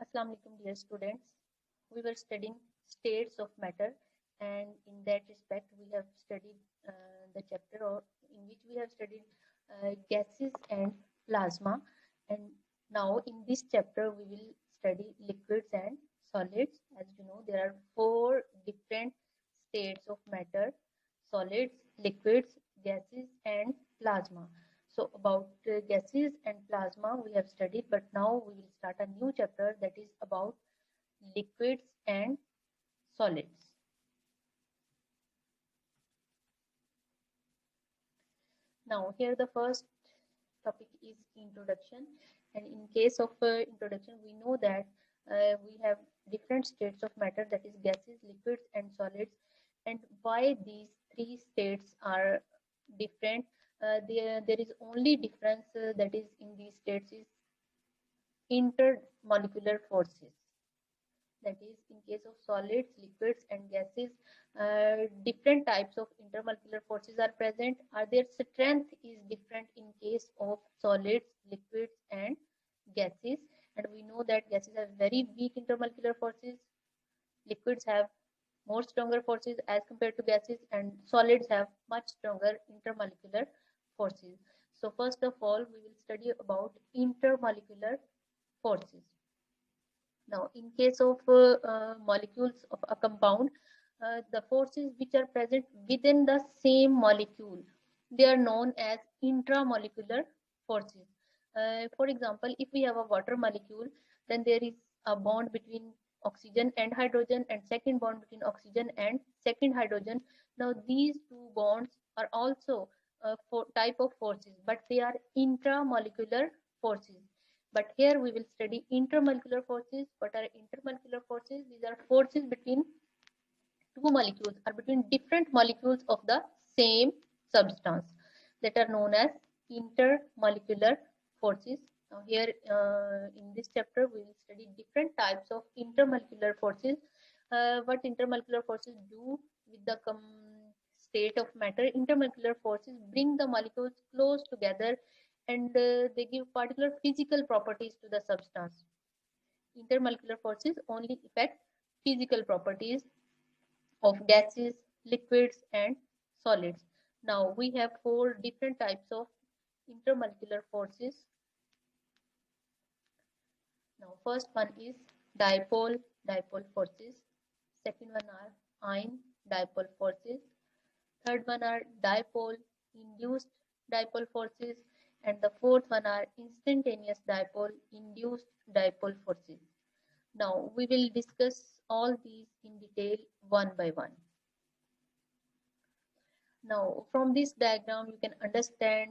Assalamu alaikum, dear students. We were studying states of matter, and in that respect, we have studied the chapter in which we have studied gases and plasma. And now, in this chapter, we will study liquids and solids. As you know, there are four different states of matter: solids, liquids, gases, and plasma. So about gases and plasma we have studied, but now we will start a new chapter that is about liquids and solids. Now here the first topic is introduction, and in case of introduction we know that we have different states of matter, that is gases, liquids and solids, and why these three states are different. There is only difference that is in these states is intermolecular forces. That is, in case of solids, liquids and gases, different types of intermolecular forces are present, or their strength is different in case of solids, liquids and gases. And we know that gases have very weak intermolecular forces, liquids have more stronger forces as compared to gases, and solids have much stronger intermolecular forces. So first of all, we will study about intermolecular forces. Now, in case of molecules of a compound, the forces which are present within the same molecule, they are known as intramolecular forces. For example, if we have a water molecule, then there is a bond between oxygen and hydrogen, and second bond between oxygen and second hydrogen. Now, these two bonds are also type of forces, but they are intramolecular forces. But here we will study intermolecular forces. What are intermolecular forces? These are forces between two molecules or between different molecules of the same substance, that are known as intermolecular forces. Now here in this chapter we will study different types of intermolecular forces. What intermolecular forces do with the state of matter. Intermolecular forces bring the molecules close together, and they give particular physical properties to the substance. Intermolecular forces only affect physical properties of gases, liquids and solids. Now we have four different types of intermolecular forces. Now first one is dipole forces. Second one are ion dipole forces. Third one are dipole induced dipole forces, and the fourth one are instantaneous dipole induced dipole forces. Now we will discuss all these in detail one by one. Now from this diagram you can understand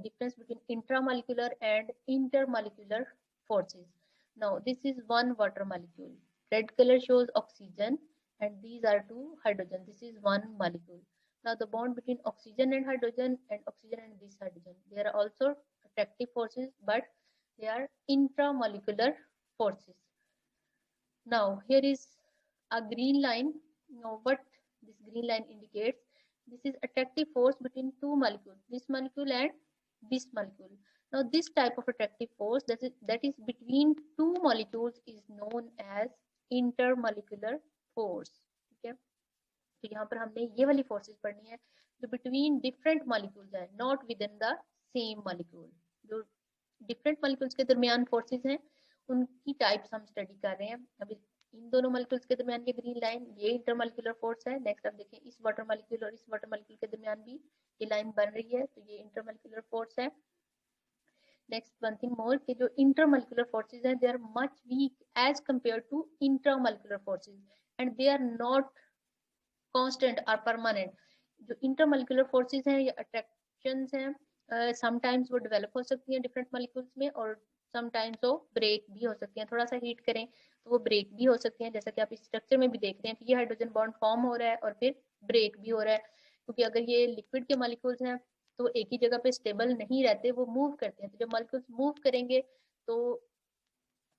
difference between intramolecular and intermolecular forces. Now this is one water molecule. Red color shows oxygen and these are two hydrogen. This is one molecule. Now the bond between oxygen and oxygen and this hydrogen, they are also attractive forces, but they are intramolecular forces. Now here is a green line. Now what this green line indicates, this is attractive force between two molecules, this molecule and this molecule. Now this type of attractive force that is between two molecules is known as intermolecular force. ठीक है, तो यहाँ पर हमने ये वाली forces पढ़नी है जो between different molecules है, not within the same molecule. जो different molecules के दरमियान forces हैं उनकी टाइप्स हम स्टडी कर रहे हैं. अभी इन दोनों मॉलिक्यूल्स के दरमियान ये ग्रीन लाइन, ये इंटरमॉलिक्यूलर फोर्स है. नेक्स्ट आप देखें इस वाटर मॉलिक्यूल और इस वाटर मॉलिक्यूल के दरमियान भी ये लाइन बन रही है, तो ये इंटरमॉलिक्यूलर फोर्स है. नेक्स्ट वन थिंग मोर कि जो इंटरमॉलिक्यूलर फोर्सेस हैं they are much weak as compare to intramolecular forces, and they are not constant और परमानेंट. जो इंटरमॉलिक्यूलर फोर्सेस हैं ये अट्रैक्शंस हैं, समटाइम्स वो डेवलप हो सकती हैं डिफरेंट मॉलिक्यूल्स में, और समटाइम्स वो ब्रेक भी हो सकती हैं. थोड़ा सा हीट करें तो वो ब्रेक भी हो सकती हैं, जैसा कि आप इस स्ट्रक्चर में भी देख रहे हैं कि ये हाइड्रोजन बॉन्ड फॉर्म हो रहा है और फिर ब्रेक भी हो रहा है, क्योंकि अगर ये लिक्विड के मॉलिक्यूल्स हैं तो एक ही जगह पे स्टेबल नहीं रहते, वो मूव करते हैं. तो जब मॉलिक्यूल्स मूव करेंगे तो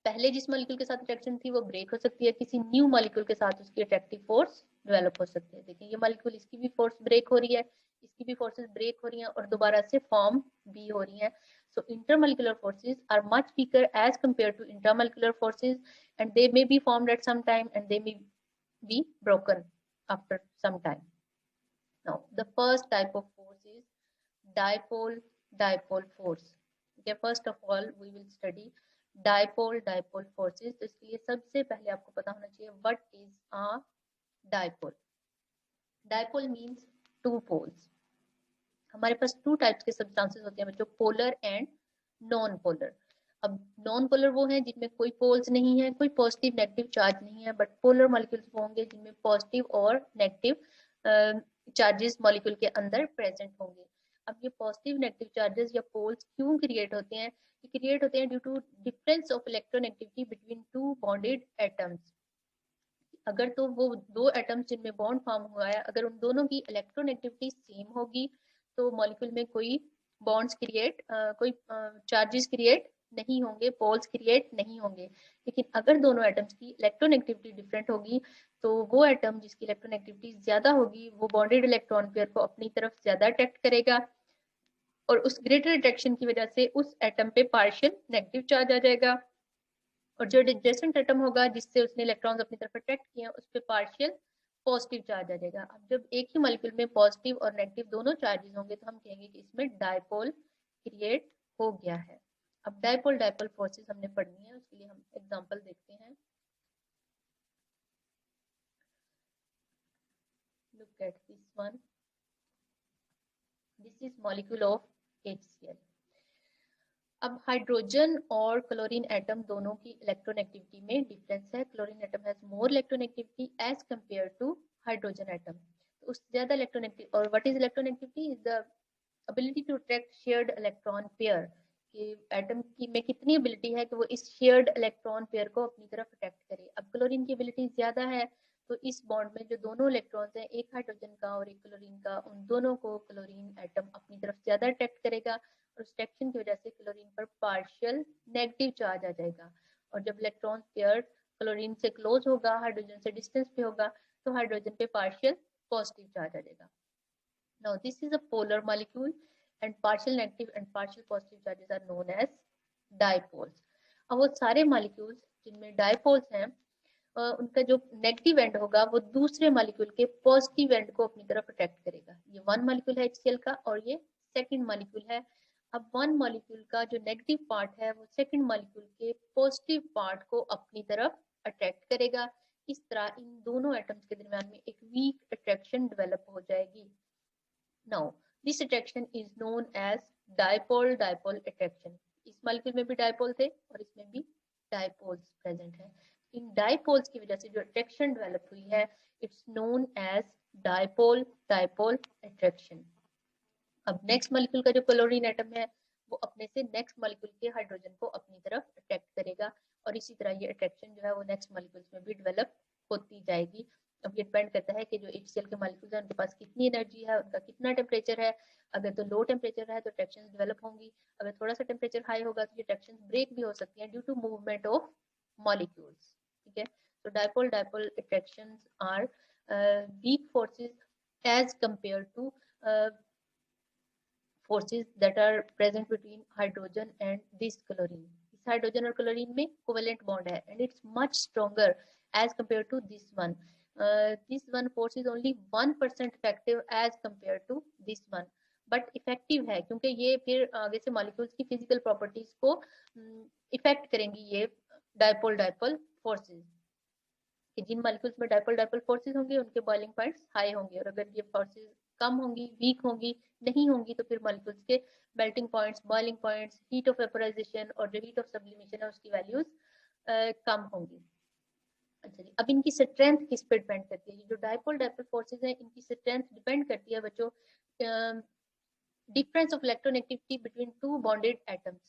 पहले जिस मॉलिक्यूल के साथ अट्रैक्शन थी वो ब्रेक हो सकती है, किसी न्यू मॉलिक्यूल के साथ उसकी अट्रैक्टिव फोर्स डेवलप हो सकती है. देखिए ये मॉलिक्यूल, इसकी भी फोर्स ब्रेक हो रही है, इसकी भी फोर्सेस ब्रेक हो रही हैं और दोबारा से फॉर्म भी हो रही हैं. So intermolecular forces are much weaker as compared to intramolecular forces, and they may be formed at some time and they may be broken after some time. Now, the first type of force is dipole force. Okay, first of all we will study dipole forces. तो इसके लिए सबसे पहले आपको पता होना चाहिए what is a dipole. Dipole means two poles. हमारे पास टू टाइप्स के सब्सटेंसेस होते हैं बच्चों, पोलर एंड नॉन पोलर. अब नॉन पोलर वो हैं जिनमें कोई पोल्स नहीं है, कोई पॉजिटिव नेगेटिव चार्ज नहीं है, बट पोलर मॉलिक्यूल्स वो होंगे जिनमें पॉजिटिव और नेगेटिव चार्जेस मॉलिक्यूल के अंदर प्रेजेंट होंगे. अब ये पॉजिटिव नेगेटिव चार्जेस या पोल्स क्यों क्रिएट होते हैं? ये क्रिएट होते हैं due to difference of electronegativity between two bonded atoms. अगर तो वो दो एटम्स जिनमें बॉन्ड फॉर्म हुआ है, अगर उन दोनों की इलेक्ट्रोनेगेटिविटी सेम होगी तो मॉलिक्यूल में कोई बॉन्ड्स क्रिएट कोई चार्जेस क्रिएट नहीं होंगे, पोल्स क्रिएट नहीं होंगे. लेकिन अगर दोनों एटम्स की इलेक्ट्रोनेगेटिविटी डिफरेंट होगी तो वो एटम जिसकी इलेक्ट्रोनेगेटिविटी ज्यादा होगी वो बॉन्डेड इलेक्ट्रॉन पेयर को अपनी तरफ ज्यादा अट्रैक्ट करेगा, और उस ग्रेटर अट्रैक्शन की वजह से उस एटम पे पार्शियल नेगेटिव चार्ज आ जाएगा, और जो एडजेसेंट एटम होगा जिससे उसने इलेक्ट्रॉन्स अपनी तरफ अट्रैक्ट किए उस पर पार्शियल पॉजिटिव चार्ज आ जाएगा. अब जब एक ही मॉलिक्यूल में पॉजिटिव और नेगेटिव दोनों चार्जेस होंगे तो हम कहेंगे कि इसमें डायपोल क्रिएट हो गया है. अब डायपोल फोर्सेस हमने पढ़नी है, उसके लिए हम एग्जांपल देखते हैं. Look at this one. This is molecule of HCl. अब हाइड्रोजन और क्लोरीन एटम दोनों की इलेक्ट्रोनेगेटिविटी में डिफरेंस है. Chlorine atom has more electronegativity as compare to hydrogen atom. तो उस ज्यादा इलेक्ट्रोनेगेटिव. और what is electronegativity? Is the ability to attract shared electron pair. कि एटम की में कितनी एबिलिटी है कि वो इस शेयर्ड इलेक्ट्रॉन पेयर को अपनी तरफ अट्रैक्ट करे. अब क्लोरीन की एबिलिटी ज्यादा है तो इस बॉन्ड में जो दोनों इलेक्ट्रॉन्स हैं, एक हाइड्रोजन का और एक क्लोरीन का, उन दोनों को क्लोरीन एटम अपनी तरफ ज्यादा अट्रैक्ट करेगा और उस अट्रैक्शन की वजह से क्लोरीन पर पार्शियल नेगेटिव चार्ज आ जाएगा. और जब इलेक्ट्रॉन पेयर क्लोरीन से क्लोज होगा, हाइड्रोजन से डिस्टेंस पे होगा, तो हाइड्रोजन पे पार्शियल पॉजिटिव चार्ज आ जाएगा. Now this is a polar molecule and partial negative and partial positive charges are known as dipoles. अब वो सारे मॉलिक्यूल्स जिनमें डायपोल्स हैं उनका जो नेगेटिव एंड होगा वो दूसरे मॉलिक्यूल के पॉजिटिव एंड को अपनी तरफ अट्रैक्ट करेगा. ये वन मॉलिक्यूल है HCl का और ये सेकंड मॉलिक्यूल है. अब वन मॉलिक्यूल का जो नेगेटिव पार्ट है वो सेकंड मॉलिक्यूल के पॉजिटिव पार्ट को अपनी तरफ अट्रैक्ट करेगा. इस तरह इन दोनों एटम्स के दरमियान में एक वीक अट्रैक्शन डेवलप हो जाएगी. Now, this attraction is known as dipole-dipole attraction. इस मॉलिक्यूल में भी डायपोल थे और इसमें भी डायपोल्स प्रेजेंट हैं. इन डायपोल्स की वजह से जो अट्रैक्शन डेवलप हुई है it's known as dipole dipole attraction. अब नेक्स्ट मॉलिक्यूल का जो क्लोरीन एटम है वो अपने से नेक्स्ट मॉलिक्यूल के हाइड्रोजन को अपनी तरफ अट्रैक्ट करेगा और इसी तरह ये अट्रैक्शन जो है वो नेक्स्ट मॉलिक्यूल्स में भी डेवलप होती जाएगी. अब ये डिपेंड करता है कि जो HCl के मॉलिक्यूल्स हैं उनके पास कितनी एनर्जी है, उनका कितना टेम्परेचर है. अगर तो लो टेम्परेचर है तो अट्रैक्शंस डेवलप होंगी, अगर थोड़ा सा टेम्परेचर हाई होगा तो ये अट्रैक्शंस ब्रेक भी हो सकती हैं due to movement of molecules. ठीक है, तो dipole dipole attractions are weak forces as compare to forces that are present between hydrogen and this chlorine. इस हाइड्रोजन और क्लोरीन में कोवेलेंट बॉन्ड है and it's much stronger as compared to this one. This one force is only 1% effective as compared to this one, but effective है क्योंकि ये फिर आगे से मॉलिक्यूल्स की फिजिकल प्रॉपर्टीज को इफेक्ट करेंगी. ये डायपोल डायपोल फोर्सेस कि जिन मॉलिक्यूल्स में डायपोल डायपोल फोर्सेस होंगे उनके बॉइलिंग पॉइंट्स हाई होंगे, और अगर ये फोर्सेस कम होंगी, वीक होंगी, नहीं होंगी तो फिर मॉलिक्यूल्स के melting points, boiling points, heat of vaporisation और जो हीट ऑफ सब्लिमेशन है उसकी वैल्यूज कम होंगी. अच्छा जी, अब इनकी स्ट्रेंथ किस पे डिपेंड करती है? ये जो डायपोल डायपोल फोर्सेस हैं इनकी स्ट्रेंथ डिपेंड करती है बच्चों difference of electronegativity between two bonded atoms.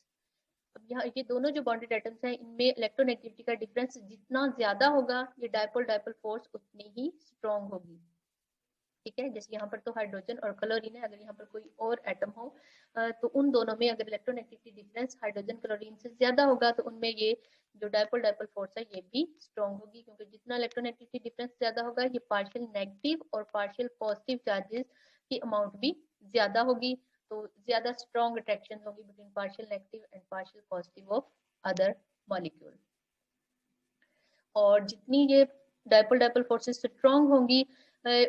अब यहाँ ये दोनों जो बॉन्डेड एटम्स हैं इनमें इलेक्ट्रोनेगेटिविटी का डिफरेंस जितना ज्यादा होगा ये डायपोल डायपोल फोर्स उतनी ही स्ट्रॉन्ग होगी. ठीक है, जैसे यहाँ पर तो हाइड्रोजन और क्लोरीन है, अगर यहाँ पर कोई और एटम हो तो उन दोनों में अगर इलेक्ट्रोनेगेटिविटी डिफरेंस हाइड्रोजन क्लोरीन से ज्यादा होगा तो उनमें ये जो डायपोल डायपोल फोर्स है ये भी स्ट्रॉन्ग होगी, क्योंकि जितना इलेक्ट्रोनेगेटिविटी डिफरेंस ज्यादा होगा ये पार्शियल नेगेटिव और पार्शियल पॉजिटिव चार्जेस की अमाउंट भी ज्यादा होगी. तो ज्यादा स्ट्रॉन्ग अट्रैक्शन होगी between partial negative and partial positive of other molecule. और जितनी ये डायपोल डायपोल फोर्सेस स्ट्रॉन्ग होंगी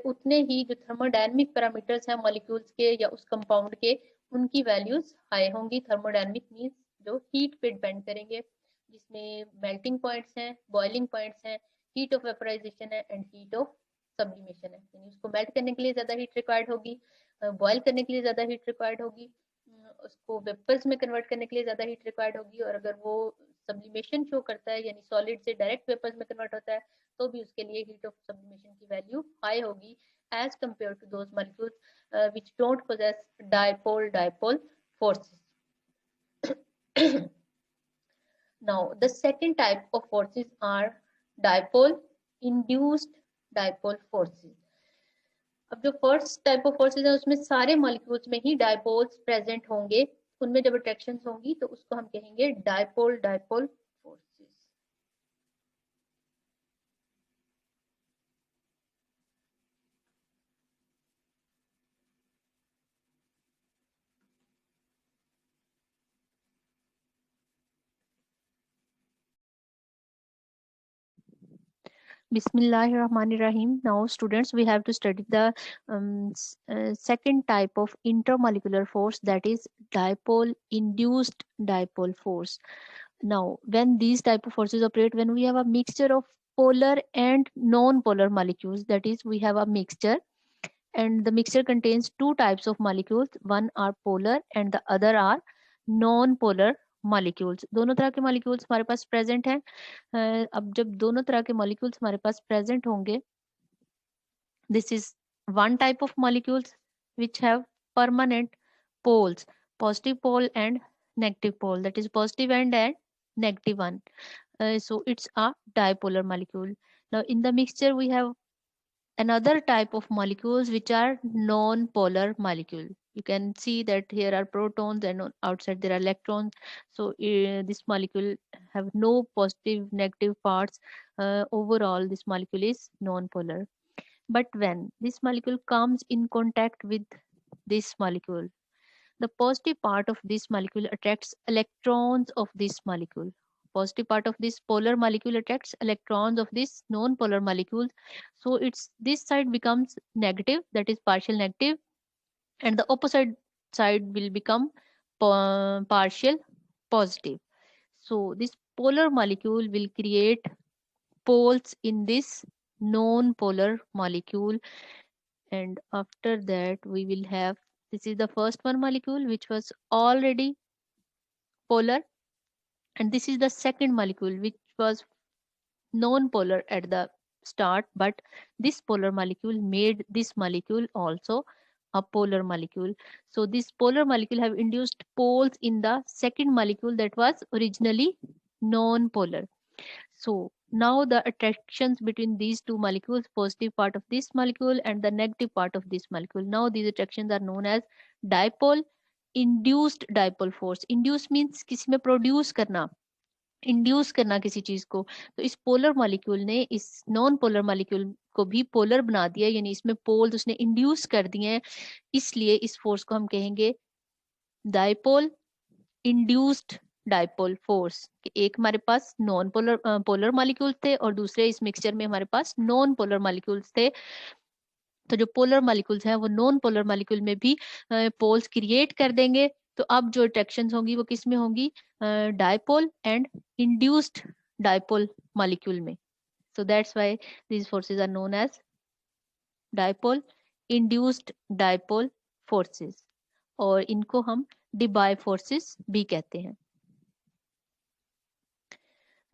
उतने ही जो थर्मोडायनेमिक पैरामीटर्स हैं मॉलिक्यूल्स के या उस कंपाउंड के उनकी वैल्यूज हाई होंगी। थर्मोडायनेमिक मींस जो हीट पे डिपेंड करेंगे, जिसमें मेल्टिंग पॉइंट्स हैं, बॉइलिंग पॉइंट्स हैं, हीट ऑफ वेपराइजेशन है एंड हीट ऑफ सब्लिमेशन है। यानी उसको मेल्ट करने के लिए ज्यादा हीट रिक्वायर्ड होगी, बॉयल करने के लिए ज्यादा हीट रिक्वायर्ड होगी, उसको वेपर्स में कन्वर्ट करने के लिए ज्यादा हीट रिक्वायर्ड होगी। और अगर वो सब्लिमेशन शो करता है यानी सॉलिड से डायरेक्ट वेपर्स में कन्वर्ट होता है तो भी उसके लिए हीट ऑफ सब्लिमेशन की वैल्यू हाई होगी as compare to those molecules which don't possess dipole dipole forces. Now the second type of forces are dipole induced dipole forces. अब जो फर्स्ट टाइप ऑफ फोर्सेज है उसमें सारे molecules में ही dipoles present होंगे, उनमें जब अट्रैक्शंस होंगी तो उसको हम कहेंगे dipole dipole forces. Bismillahirrahmanirrahim. Now, students, we have to study the second type of intermolecular force, that is dipole-induced dipole force. Now, when these type of forces operate, when we have a mixture of polar and non-polar molecules, that is, we have a mixture, and the mixture contains two types of molecules. One are polar and the other are non-polar molecules. दोनों तरह के molecules हमारे पास present हैं। अब जब दोनों तरह के मॉलिक्यूल्स हमारे पास प्रेजेंट होंगे, this is one type of molecules which have permanent poles, positive pole and negative pole, that is positive and negative one. So it's a dipolar molecule. Now in the mixture we have another type of molecules which are non-polar molecule. You can see that here are protons and outside there are electrons. So this molecule have no positive negative parts. Overall this molecule is non-polar. But when this molecule comes in contact with this molecule, the positive part of this molecule attracts electrons of this molecule. Positive part of this polar molecule attracts electrons of this non-polar molecule. So it's this side becomes negative, that is partial negative, and the opposite side will become partial positive. So this polar molecule will create poles in this non-polar molecule, and after that we will have, this is the first one molecule which was already polar, and this is the second molecule which was non-polar at the start, but this polar molecule made this molecule also a polar molecule. So this polar molecule have induced poles in the second molecule that was originally non-polar. So now the attractions between these two molecules, positive part of this molecule and the negative part of this molecule, now these attractions are known as dipole induced dipole force. Induce means किसी में produce करना, induce करना किसी चीज को। तो इस polar molecule ने इस नॉन पोलर मॉलिक्यूल को भी पोलर बना दिया, यानी इसमें पोल्स उसने इंड्यूस कर दिए हैं, इसलिए इस फोर्स को हम कहेंगे डाइपोल इंड्यूस्ड डाइपोल फोर्स। एक हमारे पास नॉन पोलर पोलर मॉलिक्यूल थे और दूसरे इस मिक्सचर में हमारे पास नॉन पोलर मॉलिक्यूल्स थे। तो जो पोलर मॉलिक्यूल्स हैं वो नॉन पोलर मॉलिक्यूल में भी पोल्स क्रिएट कर देंगे। तो अब जो अट्रैक्शंस होंगी वो किस में होंगी, dipole and induced dipole molecule में। So that's why these forces are known as dipole induced dipole forces, और इनको हम डिबाई फोर्सेस भी कहते हैं।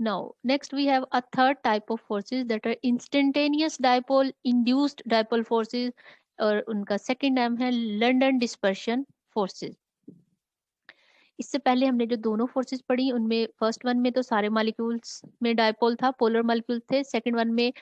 Now, next we have a third type of forces that are instantaneous dipole induced dipole forces, और उनका second नाम है London dispersion forces. इससे पहले हमने जो दोनों फोर्सेस पढ़ी उनमें फर्स्ट वन में तो सारे मॉलिक्यूल्स में डायपोल था, पोलर मॉलिक्यूल थे, सेकंड वन में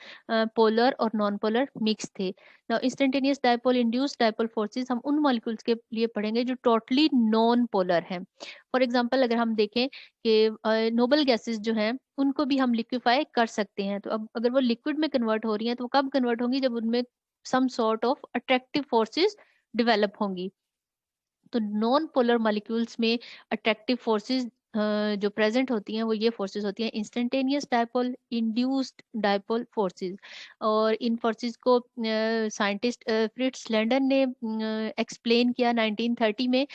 पोलर और नॉन पोलर मिक्स थे। Now instantaneous dipole induced dipole forces हम उन मॉलिक्यूल्स के लिए पढ़ेंगे जो टोटली नॉन पोलर हैं। फॉर एग्जांपल अगर हम देखें कि नोबल गैसेस जो हैं उनको भी हम लिक्विफाई कर सकते हैं, तो अब अगर वो लिक्विड में कन्वर्ट हो रही हैं तो वो कब कन्वर्ट होंगी, जब उनमें some sort of attractive forces develop होंगी। तो नॉन पोलर मॉलिक्यूल्स में अट्रैक्टिव फोर्सेस जो प्रेजेंट होती हैं वो ये फोर्सेस होती हैं instantaneous dipole, induced dipole forces. और इन फोर्सेस को साइंटिस्ट फ्रिट्ज लैंडर ने एक्सप्लेन किया 1930 में,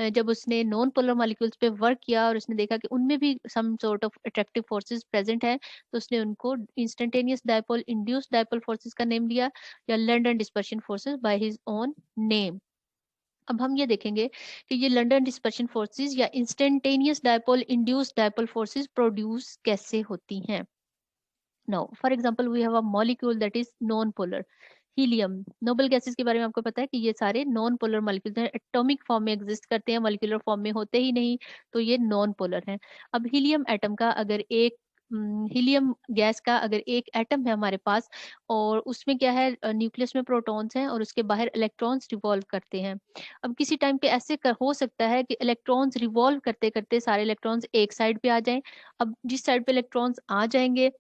जब उसने नॉन पोलर मॉलिक्यूल्स पे वर्क किया और उसने देखा कि उनमें भी some sort of attractive forces present है, तो उसने उनको instantaneous dipole, induced dipole forces का नेम दिया, या London dispersion forces by his own name. अब हम ये देखेंगे कि ये लंदन डिस्पर्शन फोर्सेस या instantaneous dipole induced dipole forces produce कैसे होती हैं। Now for example we have a molecule that is non polar, helium. Noble gases के बारे में आपको पता है कि ये सारे नॉन पोलर मॉलिक्यूल्स हैं, एटॉमिक फॉर्म में एग्जिस्ट करते हैं, मॉलिक्यूलर फॉर्म में होते ही नहीं, तो ये नॉन पोलर हैं। अब हीलियम एटम का अगर एक हीलियम गैस का अगर एक एटम है हमारे पास, और उसमें क्या है, न्यूक्लियस में प्रोटॉन्स हैं और उसके बाहर इलेक्ट्रॉन्स रिवॉल्व करते हैं। अब किसी टाइम पे ऐसे हो सकता है कि इलेक्ट्रॉन्स रिवॉल्व करते करते सारे इलेक्ट्रॉन्स एक साइड पे आ जाएं। अब जिस साइड पे इलेक्ट्रॉन्स आ जाएंगे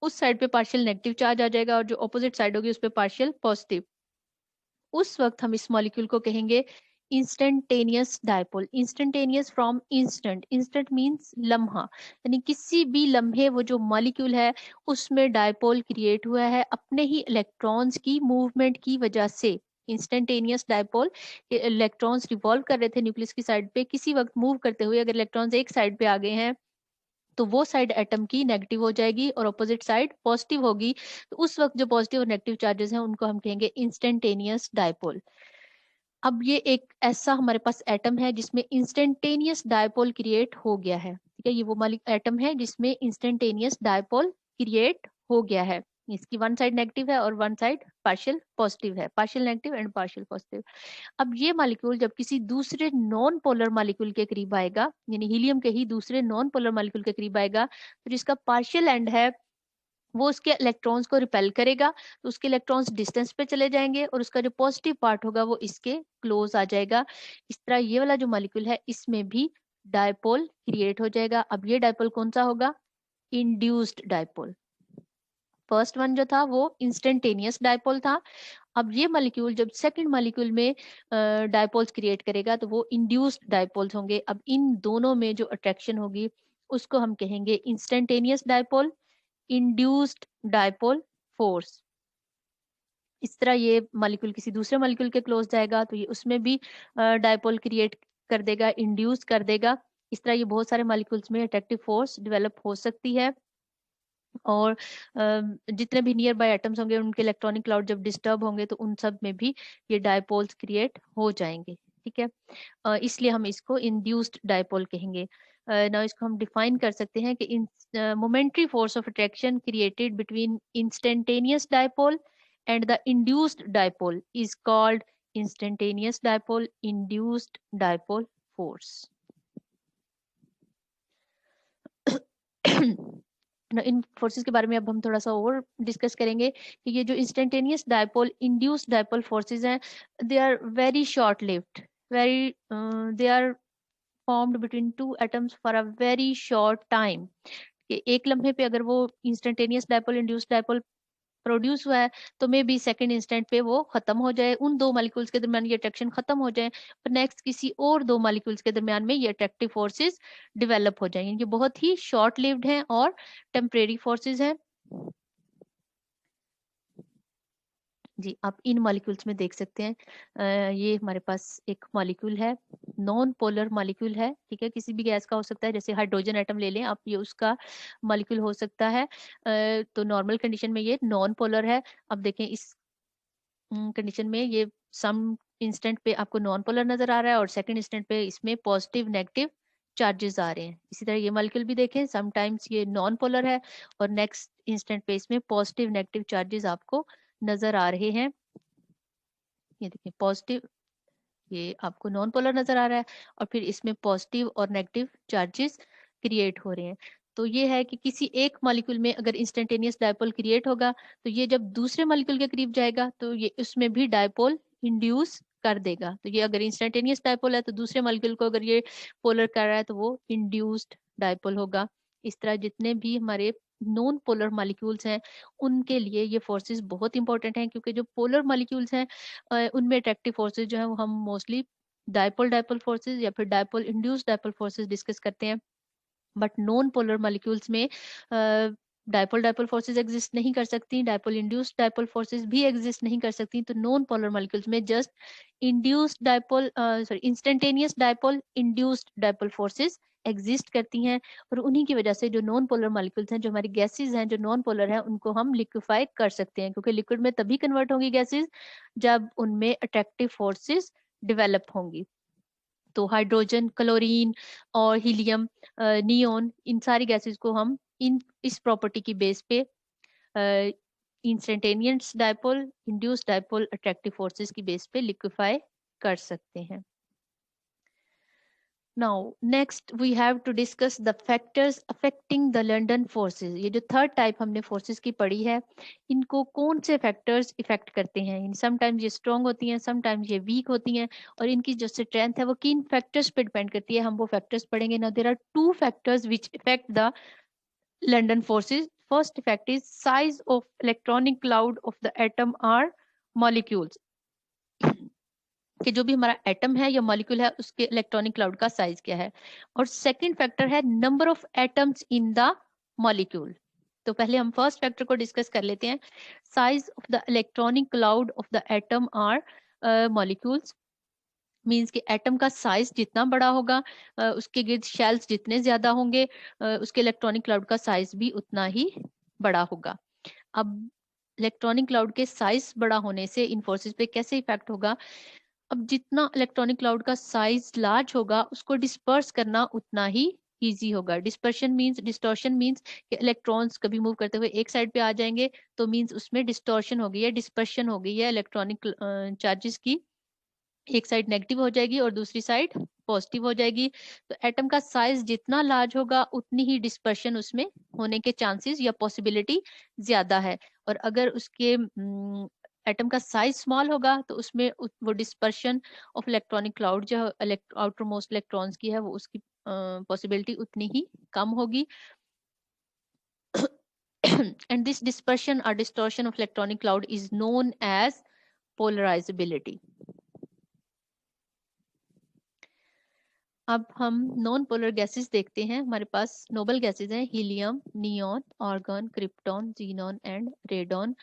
उस साइड पे पार्शियल नेगेटिव चार्ज आ जाएगा, और जो ऑपोजिट साइड होगी उस पे पार्शियल पॉजिटिव। उस वक्त हम इस मॉलिक्यूल को कहेंगे instantaneous dipole. Instantaneous from instant, instant means लम्हा, यानी किसी भी लम्हे वो जो मॉलिक्यूल है उसमें डायपोल क्रिएट हुआ है अपने ही इलेक्ट्रॉन्स की मूवमेंट की वजह से। इंस्टेंटेनियस डायपोल, इलेक्ट्रॉन्स रिवॉल्व कर रहे थे न्यूक्लियस की साइड पे, किसी वक्त मूव करते हुए अगर इलेक्ट्रॉन्स एक साइड पे आ गए हैं तो वो साइड एटम की नेगेटिव हो जाएगी और ऑपोजिट साइड पॉजिटिव होगी। तो उस वक्त जो पॉजिटिव और नेगेटिव चार्जेस हैं उनको हम कहेंगे इंस्टेंटेनियस डायपोल। अब ये एक ऐसा हमारे पास एटम है जिसमें इंस्टेंटेनियस डायपोल क्रिएट हो गया है। ठीक है, ये वो वाली एटम है जिसमें इंस्टेंटेनियस डायपोल क्रिएट हो गया है। इसकी वन साइड नेगेटिव है और वन साइड पार्शियल पॉजिटिव है, partial negative and partial positive. अब ये मॉलिक्यूल जब किसी दूसरे नॉन पोलर मॉलिक्यूल के करीब आएगा, यानी हीलियम के ही दूसरे नॉन पोलर मॉलिक्यूल के करीब आएगा, तो जिसका पार्शियल एंड है वो उसके इलेक्ट्रॉन्स को रिपेल करेगा, तो उसके इलेक्ट्रॉन्स डिस्टेंस पे चले जाएंगे और उसका जो पॉजिटिव पार्ट होगा वो इसके क्लोज आ जाएगा। इस तरह ये वाला जो मॉलिक्यूल है इसमें भी डायपोल क्रिएट हो जाएगा। अब ये डायपोल कौन सा होगा? Induced dipole. फर्स्ट वन जो था वो इंस्टेंटेनियस डायपोल था। अब ये मॉलिक्यूल जब सेकंड मॉलिक्यूल में डायपोल्स क्रिएट करेगा तो वो इंड्यूस्ड डायपोल्स होंगे। अब इन दोनों में जो अट्रैक्शन होगी उसको हम कहेंगे instantaneous dipole, induced dipole force. इस तरह ये मॉलिक्यूल किसी दूसरे मॉलिक्यूल के क्लोज जाएगा तो ये उसमें भी डायपोल क्रिएट कर देगा, इंड्यूस कर देगा। इस तरह ये बहुत सारे मॉलिक्यूल्स में अट्रैक्टिव फोर्स डेवलप हो सकती है। और जितने भी नियर बाय एटम्स होंगे उनके इलेक्ट्रॉनिक क्लाउड जब डिस्टर्ब होंगे तो उन सब में भी ये डायपोल्स क्रिएट हो जाएंगे। ठीक है, इसलिए हम इसको इंड्यूस्ड डायपोल कहेंगे। ना इसको हम डिफाइन कर सकते हैं कि momentary force of attraction created between instantaneous dipole and the induced dipole is called instantaneous dipole induced dipole force. In forces के बारे में अब हम थोड़ा सा और डिस्कस करेंगे कि ये जो instantaneous dipole induced dipole forces हैं, they are very short lived, very they are formed between two atoms for a very short time. कि एक लम्हे पे अगर वो instantaneous dipole induced dipole produce हुआ है तो मे बी सेकेंड इंस्टेंट पे वो खत्म हो जाए, उन दो मॉलिक्यूल्स के दरमियान ये अट्रैक्शन खत्म हो जाए, और नेक्स्ट किसी और दो मॉलिक्यूल्स के दरमियान में ये अट्रैक्टिव फोर्सेस डेवलप हो जाएंगे। ये बहुत ही शॉर्ट लिव्ड हैं और टेम्परेरी फोर्सेस हैं। जी, आप इन मॉलिक्यूल्स में देख सकते हैं, ये हमारे पास एक मॉलिक्यूल है, नॉन पोलर मॉलिक्यूल है। ठीक है, किसी भी गैस का हो सकता है, जैसे हाइड्रोजन एटम ले लें आप, ये उसका मॉलिक्यूल हो सकता है। तो नॉर्मल कंडीशन में ये नॉन पोलर है। अब देखें इस कंडीशन में ये सम इंस्टेंट पे आपको नॉन पोलर नजर आ रहा है और सेकंड इंस्टेंट पे इसमें पॉजिटिव नेगेटिव चार्जेस आ रहे हैं। इसी तरह ये मॉलिक्यूल भी देखें, समटाइम्स ये नॉन पोलर है और नेक्स्ट इंस्टेंट पे इसमें पॉजिटिव नेगेटिव चार्जेस आपको नजर आ रहे हैं। ये देखिए पॉजिटिव, ये आपको नॉन पोलर नजर आ रहा है और फिर इसमें पॉजिटिव और नेगेटिव चार्जेस क्रिएट हो रहे हैं। तो ये है कि किसी एक मॉलिक्यूल में अगर इंस्टेंटेनियस डायपोल क्रिएट होगा तो ये जब दूसरे मॉलिक्यूल के करीब जाएगा तो ये उसमें भी डायपोल इंड्यूस कर देगा। तो ये अगर इंस्टेंटेनियस डायपोल है तो दूसरे मॉलिक्यूल को अगर ये पोलर कर रहा है तो वो इंड्यूस्ड डायपोल होगा। इस तरह जितने भी हमारे नॉन पोलर मॉलिक्यूल्स हैं उनके लिए ये फोर्सेस बहुत इंपॉर्टेंट हैं, क्योंकि जो पोलर मॉलिक्यूल्स हैं उनमें अट्रैक्टिव फोर्सेस जो है वो हम मोस्टली डायपोल डायपोल फोर्सेस या फिर dipole induced dipole forces discuss करते हैं। बट नॉन पोलर मॉलिक्यूल्स में डायपोल डायपोल फोर्सेस एग्जिस्ट नहीं कर सकती, डायपोल इंड्यूस्ड डायपोल फोर्सेस भी एग्जिस्ट नहीं कर सकती। तो नॉन पोलर मॉलिक्यूल्स में just induced dipole sorry instantaneous dipole induced dipole forces exist करती हैं, और उन्हीं की वजह से जो नॉन पोलर मॉलिक्यूल्स हैं, जो हमारी गैसेज हैं जो नॉन पोलर हैं, उनको हम लिक्विफाई कर सकते हैं, क्योंकि लिक्विड में तभी कन्वर्ट होंगी गैसेज जब उनमें अट्रैक्टिव फोर्सेस डेवलप होंगी। तो हाइड्रोजन, क्लोरीन और हीलियम, नियोन, इन सारी गैसेस को हम इस प्रॉपर्टी की बेस पे instantaneous dipole, induced dipole, attractive forces की बेस पे लिक्विफाई कर सकते हैं। Now, next we have to discuss the factors affecting the London forces. ये जो थर्ड टाइप हमने फोर्सेस की पढ़ी है, इनको कौन से फैक्टर्स इफेक्ट करते हैं? समटाइम्स ये स्ट्रॉन्ग होती हैं, समटाइम्स ये वीक होती हैं, और इनकी जो स्ट्रेंथ है वो किन फैक्टर्स पे डिपेंड करती है, हम वो फैक्टर्स पढ़ेंगे। Now there are two factors which effect the London forces. First effect is size of electronic cloud of the atom or molecules. कि जो भी हमारा एटम है या मॉलिक्यूल है उसके इलेक्ट्रॉनिक क्लाउड का साइज क्या है। और सेकंड फैक्टर है number of atoms in the molecule. तो पहले हम फर्स्ट फैक्टर को डिस्कस कर लेते हैं। Size of the electronic cloud of the atom or molecules means कि एटम का साइज जितना बड़ा होगा उसके गिर्द शेल्स जितने ज्यादा होंगे उसके इलेक्ट्रॉनिक क्लाउड का साइज भी उतना ही बड़ा होगा। अब इलेक्ट्रॉनिक क्लाउड के साइज बड़ा होने से इन फोर्सेस पे कैसे इफेक्ट होगा? अब जितना इलेक्ट्रॉनिक क्लाउड का साइज लार्ज होगा उसको डिस्पर्स करना उतना ही इजी होगा। डिस्पर्शन मींस, डिस्टॉर्शन मींस कि इलेक्ट्रॉन्स कभी मूव करते हुए एक साइड पे आ जाएंगे तो मींस उसमें डिस्टॉर्शन होगी या डिस्पर्शन होगी या इलेक्ट्रॉनिक चार्जेस की एक साइड नेगेटिव हो जाएगी और दूसरी साइड पॉजिटिव हो जाएगी। तो एटम का साइज जितना लार्ज होगा उतनी ही डिस्पर्शन उसमें होने के चांसेस या पॉसिबिलिटी ज्यादा है। और अगर उसके एटम का साइज स्मॉल होगा तो उसमें वो डिस्पर्शन ऑफ इलेक्ट्रॉनिक क्लाउड जो आउटर मोस्ट इलेक्ट्रॉन्स की है वो उसकी पॉसिबिलिटी उतनी ही कम होगी। and this dispersion or distortion of electronic cloud is known as polarizability. अब हम नॉन पोलर गैसेस देखते हैं। हमारे पास नोबल गैसेस हैं helium, neon, argon, krypton, xenon and radon.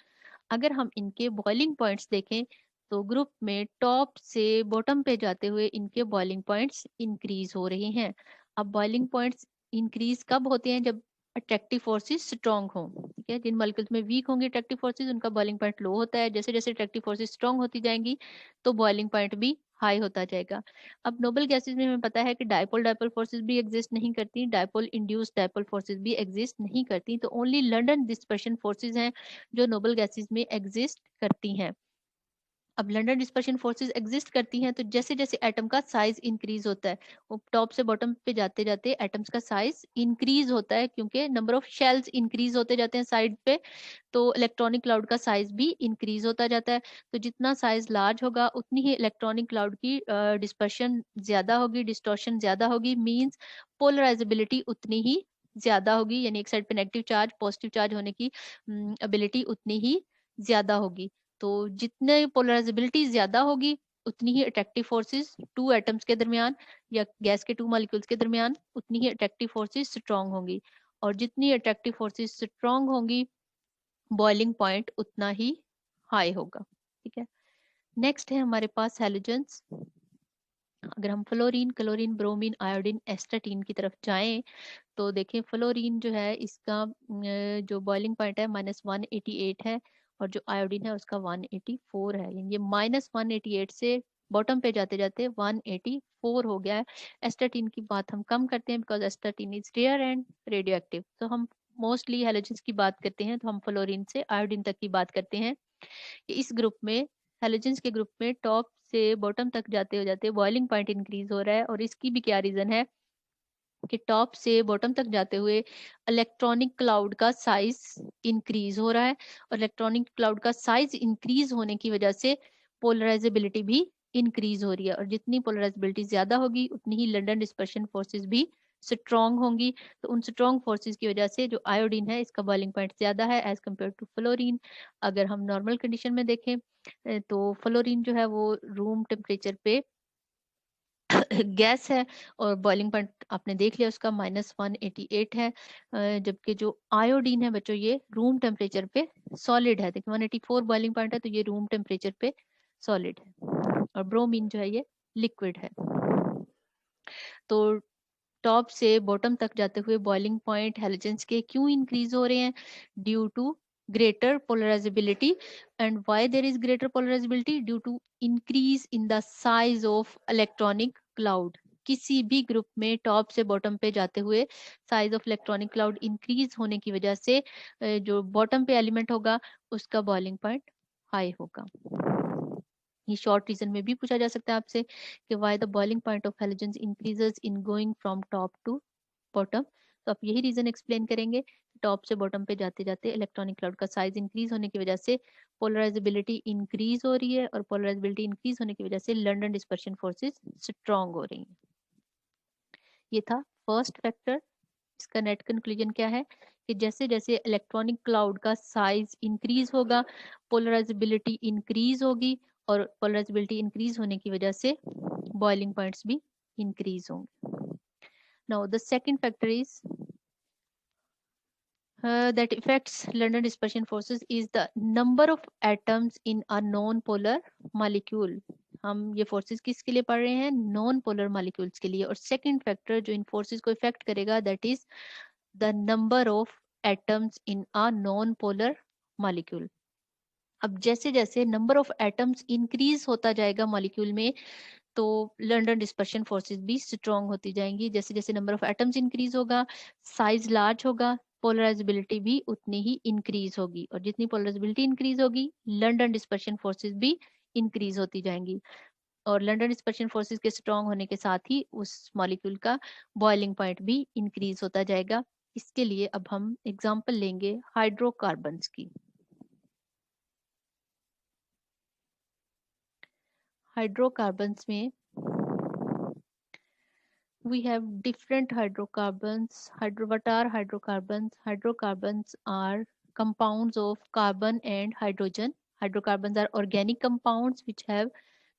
अगर हम इनके बॉइलिंग पॉइंट्स देखें तो ग्रुप में टॉप से बॉटम पे जाते हुए इनके बॉइलिंग पॉइंट्स इंक्रीज हो रहे हैं। अब बॉइलिंग पॉइंट्स इंक्रीज कब होते हैं? जब अट्रैक्टिव फोर्सेस स्ट्रांग हो। ठीक है, जिन मॉलिक्यूल्स में वीक होंगे अट्रैक्टिव फोर्सेस उनका बॉइलिंग पॉइंट लो होता है। जैसे जैसे अट्रैक्टिव फोर्सेस स्ट्रांग होती जाएंगी तो बॉइलिंग पॉइंट भी हाई होता जाएगा। अब नोबल गैसेस में हमें पता है कि डायपोल डायपोल फोर्सेस भी एग्जिस्ट नहीं करती, डायपोल इंड्यूस्ड डायपोल फोर्सेस भी एग्जिस्ट नहीं करती। तो ओनली लंडन डिस्पर्शन फोर्सेस हैं जो नोबल गैसेस में एग्जिस्ट करती हैं। अब लंडन डिस्पर्शन फोर्सेस एग्जिस्ट करती हैं तो जैसे जैसे एटम का साइज इंक्रीज होता है, वो टॉप से बॉटम पे जाते जाते एटम्स का साइज इंक्रीज होता है, क्योंकि नंबर ऑफ शेल्स इंक्रीज होते जाते हैं साइड पे, तो इलेक्ट्रॉनिक क्लाउड का साइज भी इंक्रीज होता जाता है। तो जितना साइज लार्ज होगा उतनी ही इलेक्ट्रॉनिक क्लाउड की डिस्पर्शन ज्यादा होगी, डिस्टॉर्शन ज्यादा होगी, मींस पोलराइजेबिलिटी उतनी ही ज्यादा होगी, यानी एक साइड पे नेगेटिव चार्ज पॉजिटिव चार्ज होने की एबिलिटी उतनी ही ज्यादा होगी। तो जितने पोलराइजेबिलिटी ज्यादा होगी उतनी ही अट्रैक्टिव फोर्सेस टू एटम्स के दरमियान या गैस के टू मॉलिक्यूल्स के दरमियान उतनी ही अट्रैक्टिव फोर्सेस स्ट्रांग होंगी, और जितनी अट्रैक्टिव फोर्सेस स्ट्रांग होंगी बॉइलिंग पॉइंट उतना ही हाई होगा। ठीक है, नेक्स्ट है हमारे पास हैलोजेंस। अगर हम fluorine, chlorine, bromine, iodine, astatine की तरफ जाएं तो देखें फ्लोरीन जो है इसका जो बॉइलिंग पॉइंट है -188 है, और जो आयोडीन है उसका 184 है, यानी ये -188 से बॉटम पे जाते जाते 184 हो गया है। एस्टाटीन की बात हम कम करते हैं because astatine is rare and radioactive. तो हम मोस्टली हैलोजेंस की बात करते हैं तो हम फ्लोरीन से आयोडीन तक की बात करते हैं। इस ग्रुप में, हैलोजेंस के ग्रुप में टॉप से बॉटम तक जाते जाते बॉइलिंग पॉइंट इंक्रीज हो रहा है, और इसकी भी क्या रीजन है कि टॉप से बॉटम तक जाते हुए इलेक्ट्रॉनिक क्लाउड का साइज इंक्रीज हो रहा है, और इलेक्ट्रॉनिक क्लाउड का साइज इंक्रीज होने की वजह से पोलराइजेबिलिटी भी इंक्रीज हो रही है, और जितनी पोलराइजेबिलिटी ज्यादा होगी उतनी ही लंडन डिस्पर्शन फोर्सेस भी स्ट्रॉन्ग होंगी। तो उन स्ट्रॉन्ग फोर्सेस की वजह से जो आयोडीन है इसका बॉइलिंग पॉइंट ज्यादा है एज कम्पेयर टू फ्लोरीन। अगर हम नॉर्मल कंडीशन में देखें तो फ्लोरीन जो है वो रूम टेम्परेचर पे गैस है और बॉइलिंग पॉइंट आपने देख लिया उसका -188 है, जबकि जो आयोडीन है बच्चों ये रूम टेम्परेचर पे सॉलिड है। देखिए 184 बॉइलिंग पॉइंट है तो ये रूम टेम्परेचर पे सॉलिड है, और ब्रोमीन जो है ये लिक्विड है। तो टॉप से बॉटम तक जाते हुए बॉइलिंग पॉइंट हैलोजेंस के क्यों इंक्रीज हो रहे हैं? Due to greater polarizability. And why there is greater polarizability? Due to increase in the size of electronic cloud. किसी भी ग्रुप में टॉप से बॉटम पे जाते हुए size of electronic cloud increase होने की वजह से जो बॉटम पे एलिमेंट होगा उसका बॉइलिंग पॉइंट हाई होगा। ये शॉर्ट रीजन में भी पूछा जा सकता है आपसे कि why the boiling point of halogens increases in going from top to bottom. तो आप यही रीजन एक्सप्लेन करेंगे। टॉप से बॉटम पे जाते जाते इलेक्ट्रॉनिक क्लाउड का साइज इंक्रीज होने की वजह से पोलराइजेबिलिटी इंक्रीज हो रही है, और पोलराइजेबिलिटी इंक्रीज होने की वजह से लंडन डिस्पर्शन फोर्सेस स्ट्रॉन्ग हो रही हैं। ये था फर्स्ट फैक्टर। इसका नेट कंक्लूजन क्या है कि जैसे जैसे इलेक्ट्रॉनिक क्लाउड का साइज इंक्रीज होगा पोलराइजेबिलिटी इंक्रीज होगी, और पोलराइजेबिलिटी इंक्रीज होने की वजह से बॉइलिंग पॉइंट्स भी इंक्रीज होंगे। Now the second factor is that affects London dispersion forces is the number of atoms in a non-polar molecule. हम ये फोर्सेस किसके लिए पढ़ रहे हैं? नॉन पोलर मॉलिक्यूल्स के लिए। और सेकंड फैक्टर जो इन फोर्सेस को इफेक्ट करेगा that is the number of atoms in a non polar molecule. अब जैसे जैसे नंबर ऑफ एटम्स इंक्रीज होता जाएगा मॉलिक्यूल में तो लंडन डिस्पर्शन फोर्सेस भी स्ट्रॉन्ग होती जाएंगी। जैसे जैसे नंबर ऑफ एटम्स इंक्रीज होगा साइज लार्ज होगा, पोलराइजेबिलिटी भी उतनी ही इंक्रीज होगी, और जितनी पोलराइजेबिलिटी इंक्रीज होगी लंडन डिस्पर्शन फोर्सेस भी इंक्रीज होती जाएंगी। और लंडन डिस्पर्शन फोर्सेस के स्ट्रॉन्ग होने के साथ ही उस मॉलिक्यूल का बॉइलिंग पॉइंट भी इंक्रीज होता जाएगा। इसके लिए अब हम एग्जांपल लेंगे हाइड्रोकार्बन्स की। हाइड्रोकार्बन्स में we have different hydrocarbons. What are hydrocarbons? Hydrocarbons are compounds of carbon and hydrogen. Hydrocarbons are organic compounds which have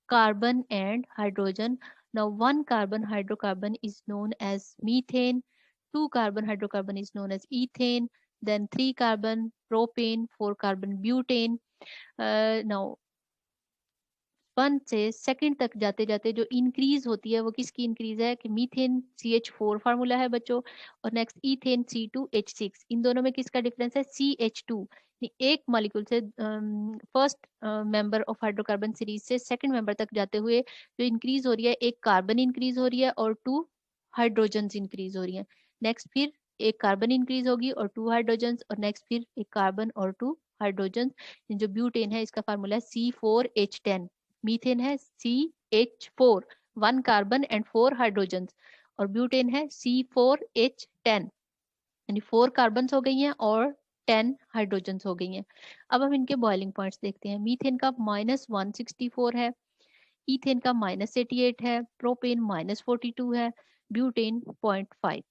carbon and hydrogen. Now one carbon hydrocarbon is known as methane, two carbon hydrocarbon is known as ethane, then three carbon propane, four carbon butane. Now 1 से second तक जाते जाते जो increase होती है वो किसकी increase है कि मीथेन CH4 फार्मूला है बच्चों, और नेक्स्ट ईथेन C2H6। इन दोनों में किसका डिफरेंस है? CH2। एक मॉलिक्यूल से first member of hydrocarbon series से सेकंड मेंबर तक जाते हुए जो इंक्रीज हो रही है, एक कार्बन इंक्रीज हो रही है और 2 हाइड्रोजन इंक्रीज हो रही है। नेक्स्ट फिर एक कार्बन इंक्रीज होगी और 2 हाइड्रोजन, और नेक्स्ट फिर एक कार्बन और 2 हाइड्रोजन। जो ब्यूटेन है इसका फार्मूला है C4H10। मीथेन है CH4 1 कार्बन एंड 4 हाइड्रोजन, और ब्यूटेन है C4H10 यानी 4 कार्बन हो गई हैं और 10 हाइड्रोजन हो गई हैं। अब हम इनके बॉइलिंग पॉइंट्स देखते हैं। मीथेन का -164 है, ईथेन का -88 है, प्रोपेन -42 है, ब्यूटेन 0.5।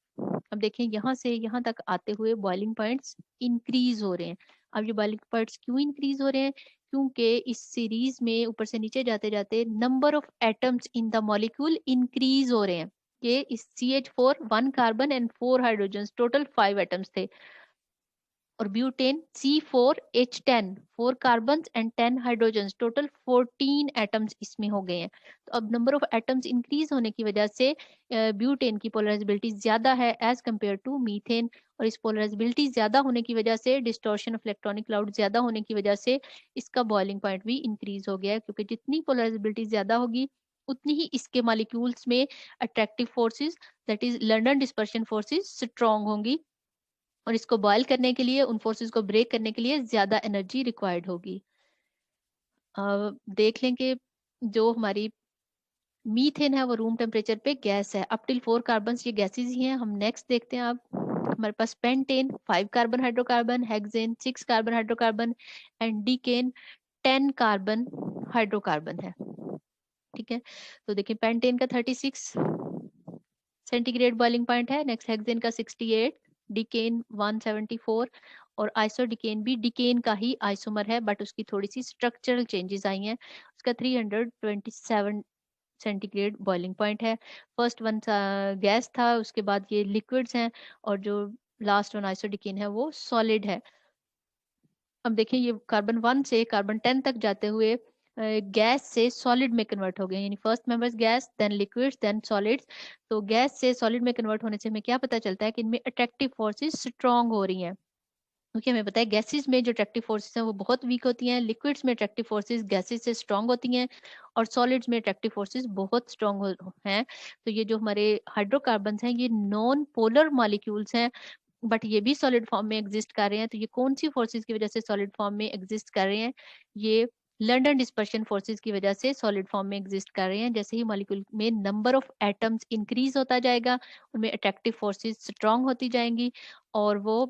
अब देखें यहाँ से यहाँ तक आते हुए बॉइलिंग पॉइंट्स इंक्रीज हो रहे हैं। अब ये बॉइलिंग पॉइंट्स क्यों इंक्रीज हो रहे हैं? क्योंकि इस सीरीज में ऊपर से नीचे जाते जाते number of atoms in the molecule increase हो रहे हैं। ये इस CH4 1 carbon and 4 hydrogen total 5 atoms थे, और butane C4H10 4 carbon and 10 hydrogen total 14 atoms इसमें हो गए हैं। तो अब नंबर ऑफ एटम्स इंक्रीज होने की वजह से ब्यूटेन की पोलराइजेबिलिटी ज्यादा है एज कंपेयर टू मीथेन, और इस पोलराइजेबिलिटी ज्यादा होने की वजह से डिस्टॉर्शन ऑफ इलेक्ट्रॉनिक क्लाउड ज्यादा होने की वजह से इसका बॉइलिंग पॉइंट भी इंक्रीज हो गया है, क्योंकि जितनी पोलराइजेबिलिटी ज्यादा होगी उतनी ही इसके मॉलिक्यूल्स में attractive forces that is London dispersion forces strong होंगी, और इसको बॉयल करने के लिए उन फोर्सेस को ब्रेक करने के लिए ज्यादा एनर्जी रिक्वायर्ड होगी। देख लें कि जो हमारी मीथेन है वो रूम टेम्परेचर पे गैस है। अप टिल 4 कार्बन ये गैसेज ही हैं। हम नेक्स्ट देखते हैं। अब हमारे पास pentane 5 carbon hydrocarbon, hexane 6 carbon hydrocarbon and decane 10 carbon hydrocarbon है। ठीक है, तो देखिए पेंटेन का 36 सेंटीग्रेड बॉइलिंग पॉइंट है, नेक्स्ट हेक्सेन का 68, डिकेन 174, और आइसोडिकेन भी डिकेन का ही आइसोमर है बट उसकी थोड़ी सी स्ट्रक्चरल चेंजेस आई हैं। उसका 327 सेंटीग्रेड बॉइलिंग पॉइंट है। फर्स्ट वन गैस था, उसके बाद ये लिक्विड्स हैं, और जो लास्ट वन आइसोडिकीन है वो सॉलिड है। अब देखिए ये कार्बन 1 से कार्बन 10 तक जाते हुए गैस से सॉलिड में कन्वर्ट हो गए, यानी first members gas, then liquids, then solids. तो गैस से सॉलिड में कन्वर्ट होने से हमें क्या पता चलता है कि इनमें अट्रैक्टिव फोर्सेस स्ट्रांग हो रही हैं, क्योंकि हमें पता है गैसेस में जो अट्रैक्टिव फोर्सेस हैं वो बहुत वीक होती हैं, लिक्विड्स में अट्रैक्टिव फोर्सेस गैसेस से स्ट्रांग होती हैं, और सॉलिड्स में अट्रैक्टिव फोर्सेस बहुत स्ट्रांग हैं। तो ये जो हमारे हाइड्रोकार्बन्स हैं ये नॉन पोलर मॉलिक्यूल्स हैं, बट ये भी सॉलिड फॉर्म में एग्जिस्ट कर रहे हैं। तो ये कौन सी फोर्सेस की वजह से सॉलिड फॉर्म में एग्जिस्ट कर रहे हैं? ये लंडन डिस्पर्शन फोर्सेस की वजह से सॉलिड फॉर्म में एग्जिस्ट कर रहे हैं। जैसे ही मॉलिक्यूल में नंबर ऑफ एटम्स इंक्रीज होता जाएगा, उनमें अट्रैक्टिव फोर्सेस स्ट्रांग होती जाएंगी, और वो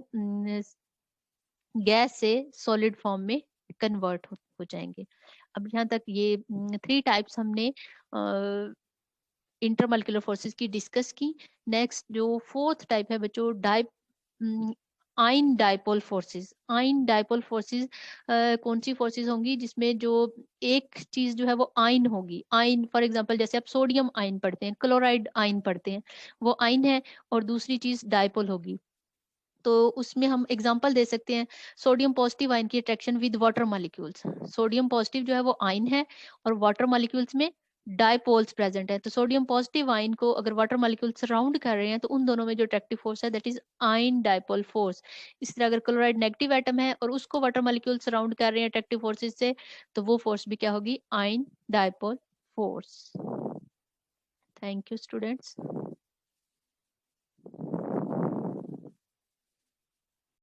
गैस से सॉलिड फॉर्म में कन्वर्ट हो जाएंगे। अब यहाँ तक ये 3 टाइप्स हमने इंटरमॉलिक्यूलर फोर्सेस की डिस्कस की। नेक्स्ट जो फोर्थ टाइप है बच्चों, आइन डाइपोल फोर्सेस। आइन डाइपोल फोर्सेस कौन सी फोर्सेस होंगी? जिसमें जो एक चीज जो है वो आइन होगी। आइन फॉर एग्जांपल जैसे आप सोडियम आइन पढ़ते हैं, क्लोराइड आइन पढ़ते हैं, वो आइन है, और दूसरी चीज डाइपोल होगी। तो उसमें हम एग्जांपल दे सकते हैं सोडियम पॉजिटिव आयन की attraction with water molecules. Sodium positive जो है वो आयन है, और वाटर मॉलिक्यूल्स में डाइपोल्स प्रेजेंट है। तो सोडियम पॉजिटिव आयन को अगर वाटर मॉलिक्यूल सराउंड कर रहे हैं तो उन दोनों में जो अट्रैक्टिव फोर्स है that is ion dipole force. इस तरह अगर क्लोराइड नेगेटिव एटम है और उसको वाटर मॉलिक्यूल सराउंड कर रहे हैं अट्रैक्टिव फोर्सेस से, तो वो फोर्स भी क्या होगी? Ion dipole force. Thank you students.